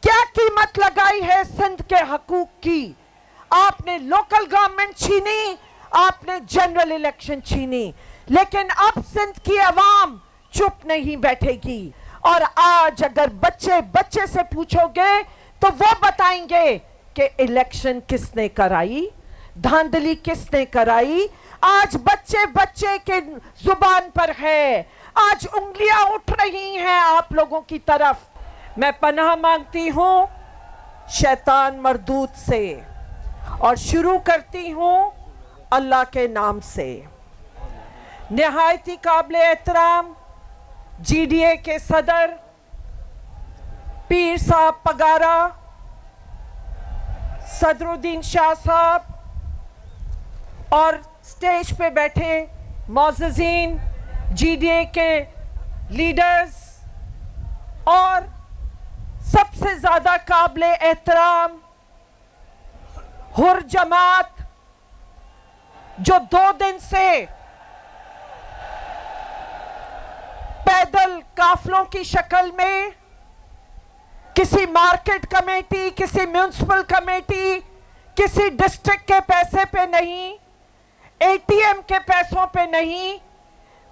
क्या कीमत लगाई है सिंध के हकूक की? आपने लोकल गवर्नमेंट छीनी, आपने जनरल इलेक्शन छीनी, लेकिन अब सिंध की आवाम चुप नहीं बैठेगी। और आज अगर बच्चे बच्चे से पूछोगे तो वो बताएंगे कि इलेक्शन किसने कराई, धांधली किसने कराई। आज बच्चे बच्चे के जुबान पर है, आज उंगलियां उठ रही हैं आप लोगों की तरफ। मैं पनाह मांगती हूं शैतान मरदूद से और शुरू करती हूं अल्लाह के नाम से। निहायती काबिल एहतराम GDA के सदर पीर साहब पगारा, सदरुद्दीन शाह साहब और स्टेज पे बैठे मौजूदीन GDA के लीडर्स और सबसे ज्यादा काबिल एहतराम हुर जमात जो 2 दिन से पैदल काफलों की शक्ल में किसी मार्केट कमेटी, किसी म्युनिसिपल कमेटी, किसी डिस्ट्रिक्ट के पैसे पे नहीं, ATM के पैसों पे नहीं,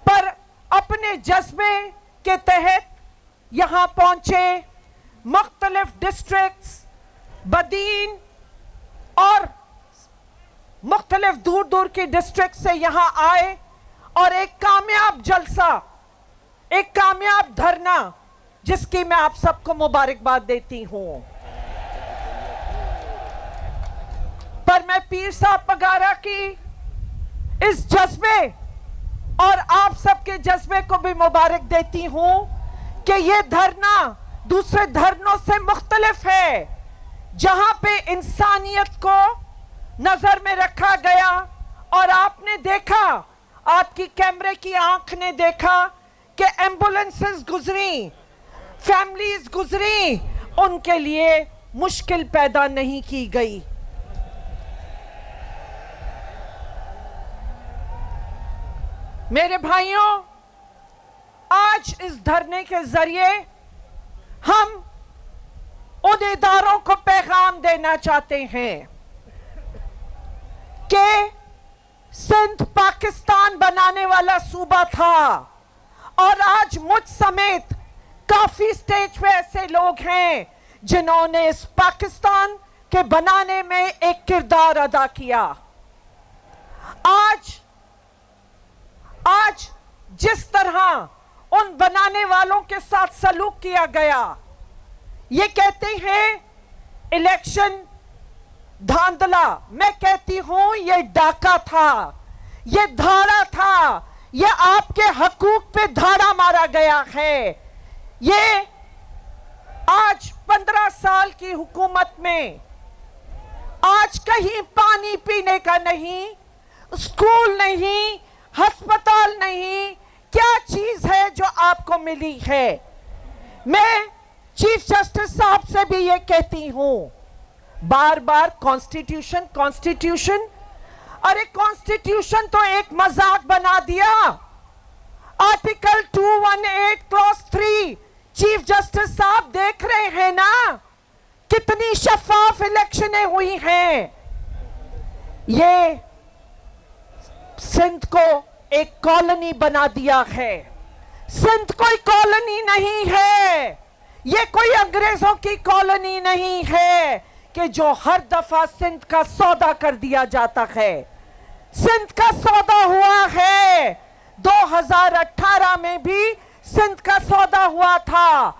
पर अपने जज्बे के तहत यहां पहुंचे। मुख्तलिफ डिस्ट्रिक्ट्स, बदीन और मुख्तलिफ दूर दूर की डिस्ट्रिक्ट से यहां आए और एक कामयाब जलसा, एक कामयाब धरना, जिसकी मैं आप सबको मुबारकबाद देती हूं। पर मैं पीर साहब पगारा की इस जज्बे और आप सबके जज्बे को भी मुबारक देती हूं कि ये धरना दूसरे धरनों से मुख्तलिफ है, जहां पे इंसानियत को नजर में रखा गया। और आपने देखा, आपकी कैमरे की आंख ने देखा कि एम्बुलेंसेस गुजरी, फैमिलीज गुजरी, उनके लिए मुश्किल पैदा नहीं की गई। मेरे भाइयों, आज इस धरने के जरिए हम उन इदारों को पैगाम देना चाहते हैं कि सिंध पाकिस्तान बनाने वाला सूबा था और आज मुझ समेत काफी स्टेज पे ऐसे लोग हैं जिन्होंने इस पाकिस्तान के बनाने में एक किरदार अदा किया। आज जिस तरह उन बनाने वालों के साथ सलूक किया गया, ये कहते हैं इलेक्शन धांधला, मैं कहती हूं ये डाका था, ये धाड़ा था, ये आपके हकूक पे धाड़ा मारा गया है। ये आज 15 साल की हुकूमत में आज कहीं पानी पीने का नहीं, स्कूल नहीं, अस्पताल नहीं, क्या चीज है जो आपको मिली है? मैं चीफ जस्टिस साहब से भी ये कहती हूं, बार बार कॉन्स्टिट्यूशन कॉन्स्टिट्यूशन, अरे कॉन्स्टिट्यूशन तो एक मजाक बना दिया। आर्टिकल 218 क्लॉज 3, चीफ जस्टिस साहब देख रहे हैं ना कितनी शफाफ इलेक्शनें हुई हैं। ये सिंध को एक कॉलोनी बना दिया है। सिंध कोई कॉलोनी नहीं है, ये कोई अंग्रेजों की कॉलोनी नहीं है कि जो हर दफा सिंध का सौदा कर दिया जाता है। सिंध का सौदा हुआ है, 2018 में भी सिंध का सौदा हुआ था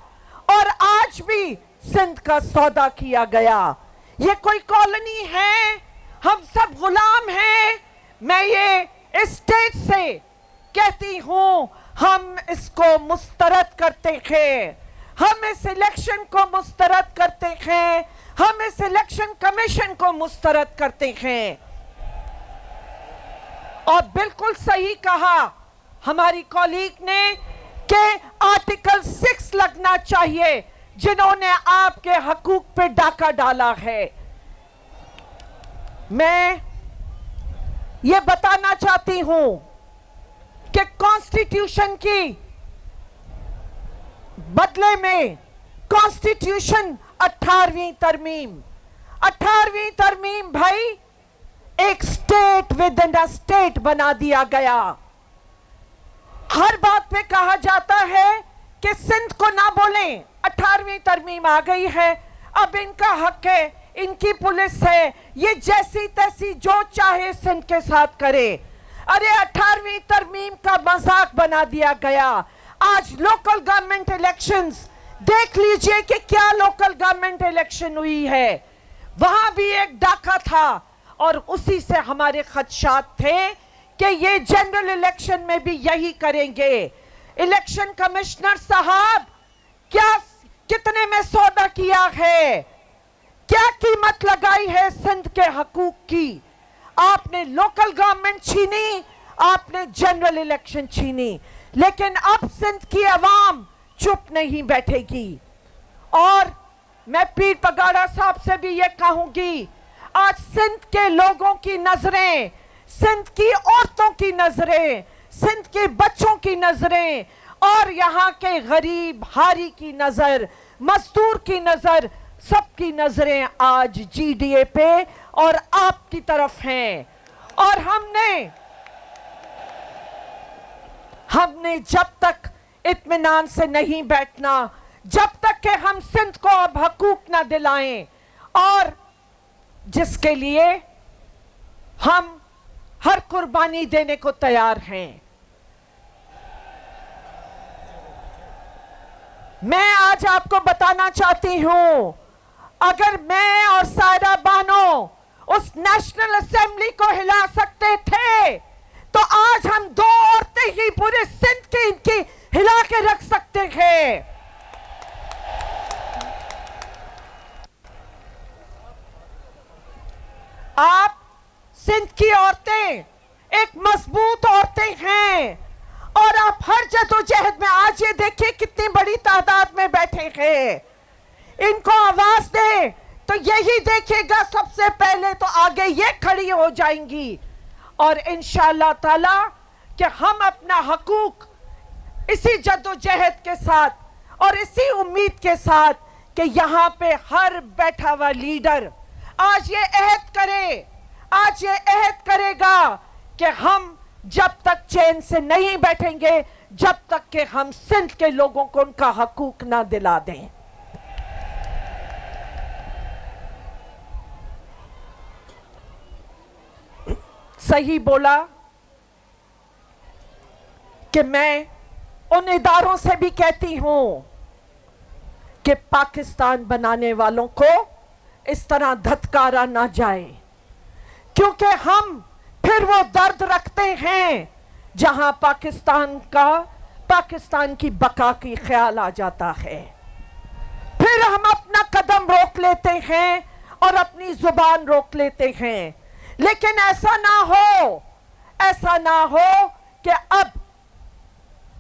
और आज भी सिंध का सौदा किया गया। ये कोई कॉलोनी है? हम सब गुलाम हैं। मैं ये इस स्टेज से कहती हूं, हम इसको मुस्तरद करते हैं, हम इस इलेक्शन को मुस्तरद करते हैं, हम इस इलेक्शन कमीशन को मुस्तरद करते हैं। और बिल्कुल सही कहा हमारी कॉलीग ने कि आर्टिकल 6 लगना चाहिए, जिन्होंने आपके हकूक पे डाका डाला है। मैं ये बताना चाहती हूं कि कॉन्स्टिट्यूशन की बदले में कॉन्स्टिट्यूशन 18वीं तरमीम भाई एक state with in a state बना दिया गया। हर बात पे कहा जाता है कि सिंध को ना बोलें, 18वीं तरमीम आ गई है, अब इनका हक है, इनकी पुलिस है, ये जैसी तैसी जो चाहे सिंध के साथ करे। अरे 18वीं तरमीम का मजाक बना दिया गया। आज लोकल गवर्नमेंट इलेक्शंस देख लीजिए कि क्या लोकल गवर्नमेंट इलेक्शन हुई है, वहां भी एक डाका था और उसी से हमारे खदशात थे कि ये जनरल इलेक्शन में भी यही करेंगे। इलेक्शन कमिश्नर साहब, क्या कितने में सौदा किया है, क्या कीमत लगाई है सिंध के हकूक की? आपने लोकल गवर्नमेंट छीनी, आपने जनरल इलेक्शन छीनी, लेकिन अब सिंध की आवाम चुप नहीं बैठेगी। और मैं पीर पगाड़ा साहब से भी ये कहूंगी, आज सिंध के लोगों की नजरें, सिंध की औरतों की नजरें, सिंध के बच्चों की नजरें और यहाँ के गरीब हारी की नजर, मजदूर की नजर, सबकी नजरें आज जीडीए पे और आपकी तरफ हैं। और हमने जब तक इत्मीनान से नहीं बैठना, जब तक कि हम सिंध को अब हकूक ना दिलाएं, और जिसके लिए हम हर कुर्बानी देने को तैयार हैं। मैं आज आपको बताना चाहती हूं, अगर मैं और सायरा बानो उस नेशनल असेंबली को हिला सकते थे, तो आज हम दो औरतें ही पूरे सिंध की इनकी हिला के रख सकते थे। आप सिंध की औरतें एक मजबूत औरतें हैं और आप हर जदोजहद में, आज ये देखिए कितनी बड़ी तादाद में बैठे हैं, इनको आवाज दे तो यही देखेगा सबसे पहले, तो आगे ये खड़ी हो जाएंगी। और इंशाअल्लाह ताला कि हम अपना हकूक इसी जदोजहद के साथ और इसी उम्मीद के साथ कि यहाँ पे हर बैठा हुआ लीडर आज ये अहद करेगा कि हम जब तक चैन से नहीं बैठेंगे, जब तक कि हम सिंध के लोगों को उनका हकूक ना दिला दें। सही बोला कि मैं उन इदारों से भी कहती हूं कि पाकिस्तान बनाने वालों को इस तरह धत्कारा ना जाए, क्योंकि हम फिर वो दर्द रखते हैं जहां पाकिस्तान की बका की ख्याल आ जाता है। फिर हम अपना कदम रोक लेते हैं और अपनी जुबान रोक लेते हैं। लेकिन ऐसा ना हो कि अब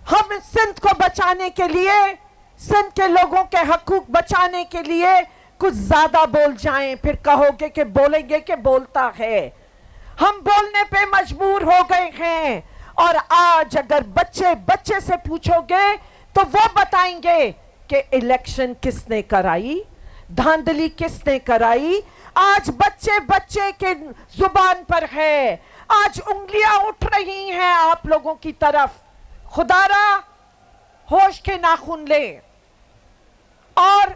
हम सिंध को बचाने के लिए, सिंध के लोगों के हकूक बचाने के लिए कुछ ज्यादा बोल जाएं, फिर कहोगे कि बोलेंगे कि बोलता है। हम बोलने पे मजबूर हो गए हैं और आज अगर बच्चे से पूछोगे तो वो बताएंगे कि इलेक्शन किसने कराई, धांधली किसने कराई। आज बच्चे के जुबान पर है, आज उंगलियां उठ रही हैं आप लोगों की तरफ। खुदारा होश के नाखून ले। और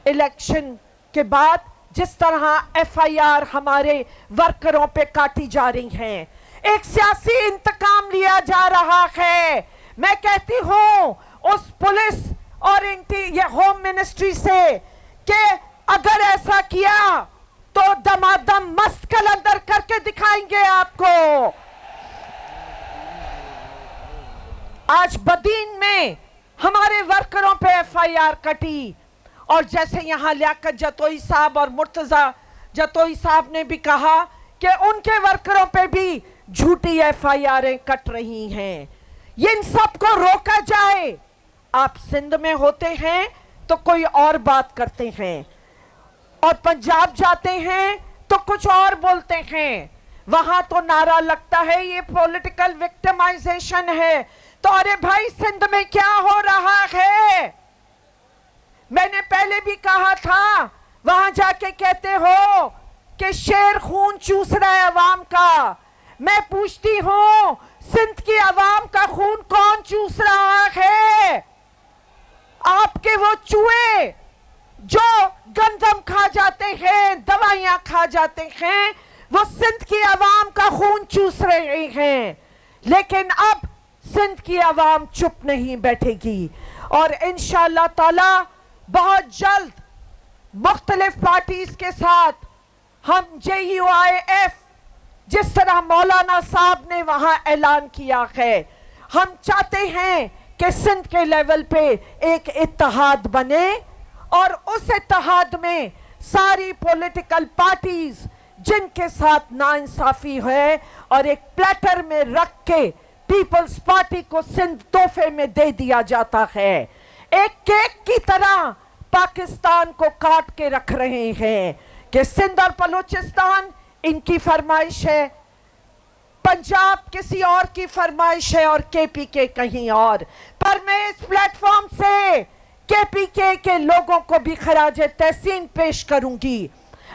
इलेक्शन के बाद जिस तरह एफआईआर हमारे वर्करों पे काटी जा रही हैं, एक सियासी इंतकाम लिया जा रहा है। मैं कहती हूं उस पुलिस और ये होम मिनिस्ट्री से कि अगर ऐसा किया तो दमादम मस्त कलंदर करके दिखाएंगे आपको। आज बदीन में हमारे वर्करों पे एफआईआर कटी, और जैसे यहां लियाकत जतोई साहब और मुर्तजा जतोई साहब ने भी कहा कि उनके वर्करों पे भी झूठी एफआईआरें कट रही हैं। इन सबको रोका जाए। आप सिंध में होते हैं तो कोई और बात करते हैं, और पंजाब जाते हैं तो कुछ और बोलते हैं। वहां तो नारा लगता है ये पॉलिटिकल विक्टिमाइजेशन है। तो अरे भाई, सिंध में क्या हो रहा है? میں نے پہلے بھی کہا تھا وہاں جا کے کہتے ہو کہ شیر خون چوس رہا ہے عوام کا. میں پوچھتی ہوں سندھ کی عوام کا خون کون چوس رہا ہے؟ آپ کے وہ چوہے جو گندم کھا جاتے ہیں, دوائیاں کھا جاتے ہیں, وہ سندھ کی عوام کا خون چوس رہے ہیں. لیکن اب سندھ کی عوام چپ نہیں بیٹھے گی اور انشاءاللہ تعالی بہت جلد مختلف پارٹیز کے ساتھ ہم JUIF جس طرح مولانا صاحب نے وہاں اعلان کیا ہے, ہم چاہتے ہیں کہ سندھ کے لیول پہ ایک اتحاد بنے اور اس اتحاد میں ساری پولیٹیکل پارٹیز جن کے ساتھ ناانصافی ہے اور ایک پلیٹر میں رکھ کے پیپلز پارٹی کو سندھ تحفے میں دے دیا جاتا ہے. ایک کیک کی طرح پاکستان کو کاٹ کے رکھ رہے ہیں کہ سندھ اور بلوچستان ان کی فرمائش ہے, پنجاب کسی اور کی فرمائش ہے اور KPK کہیں اور. پر میں اس پلیٹ فارم سے KPK کے لوگوں کو بھی خراج تحسین پیش کروں گی.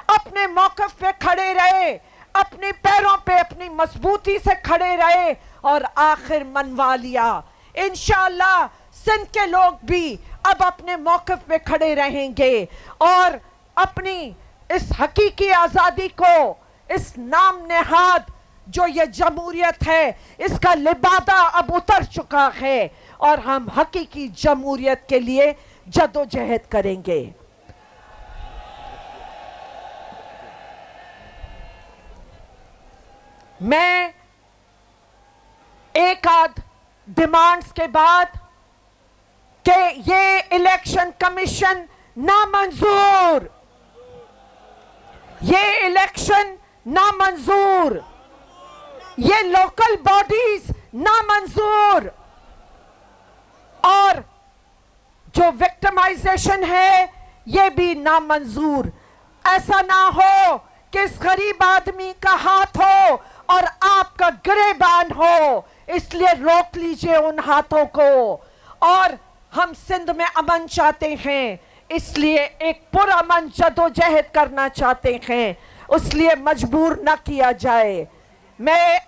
اپنے موقف پہ کھڑے رہے, اپنے پیروں پہ اپنی مضبوطی سے کھڑے رہے اور آخر منوا لیا. انشاءاللہ سندھ کے لوگ بھی اب اپنے موقف پہ کھڑے رہیں گے اور اپنی اس حقیقی آزادی کو, اس نام نہاد جو یہ جمہوریت ہے, اس کا لبادہ اب اتر چکا ہے اور ہم حقیقی جمہوریت کے لیے جدوجہد کریں گے. میں ایک آدھ ڈیمانڈز کے بعد کہ یہ الیکشن کمیشن نامنظور, یہ الیکشن نامنظور, یہ لوکل باڈیز نامنظور, اور جو وکٹمائزیشن ہے یہ بھی نامنظور. ایسا نہ ہو کہ اس غریب آدمی کا ہاتھ ہو اور آپ کا گریبان ہو, اس لیے روک لیجئے ان ہاتھوں کو. اور ہم سندھ میں امن چاہتے ہیں, اس لیے ایک پرامن جدوجہد کرنا چاہتے ہیں, اس لیے مجبور نہ کیا جائے. میں